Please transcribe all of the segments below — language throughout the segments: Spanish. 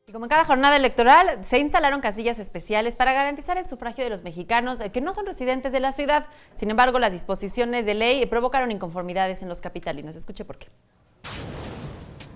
Y como en cada jornada electoral, se instalaron casillas especiales para garantizar el sufragio de los mexicanos que no son residentes de la ciudad. Sin embargo, las disposiciones de ley provocaron inconformidades en los capitalinos. Escuche por qué.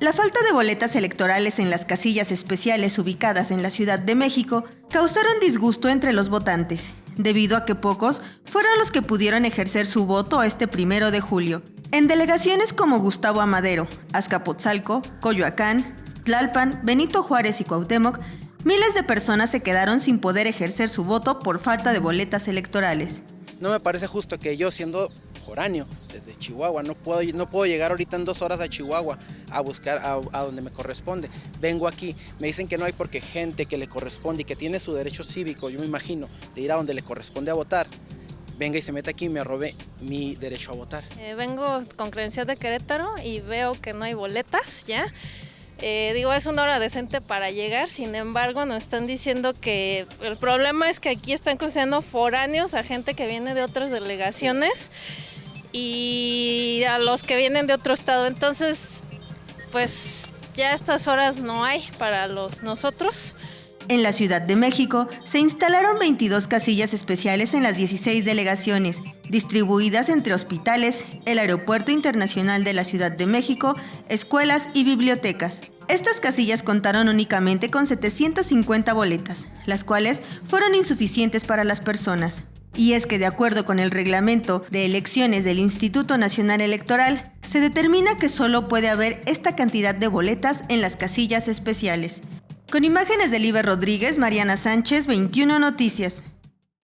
La falta de boletas electorales en las casillas especiales ubicadas en la Ciudad de México causaron disgusto entre los votantes, debido a que pocos fueron los que pudieron ejercer su voto este 1 de julio. En delegaciones como Gustavo Amadero, Azcapotzalco, Coyoacán, Tlalpan, Benito Juárez y Cuauhtémoc, miles de personas se quedaron sin poder ejercer su voto por falta de boletas electorales. No me parece justo que yo, siendo foráneo desde Chihuahua, no puedo llegar ahorita en 2 horas a Chihuahua a buscar a donde me corresponde. Vengo aquí, me dicen que no hay porque gente que le corresponde y que tiene su derecho cívico, yo me imagino, de ir a donde le corresponde a votar, venga y se meta aquí y me robe mi derecho a votar. Vengo con credencial de Querétaro y veo que no hay boletas ya. Es una hora decente para llegar, sin embargo nos están diciendo que el problema es que aquí están considerando foráneos a gente que viene de otras delegaciones y a los que vienen de otro estado, entonces pues ya a estas horas no hay para nosotros. En la Ciudad de México se instalaron 22 casillas especiales en las 16 delegaciones, distribuidas entre hospitales, el Aeropuerto Internacional de la Ciudad de México, escuelas y bibliotecas. Estas casillas contaron únicamente con 750 boletas, las cuales fueron insuficientes para las personas. Y es que de acuerdo con el reglamento de elecciones del Instituto Nacional Electoral, se determina que solo puede haber esta cantidad de boletas en las casillas especiales. Con imágenes de Liber Rodríguez, Mariana Sánchez, 21 Noticias.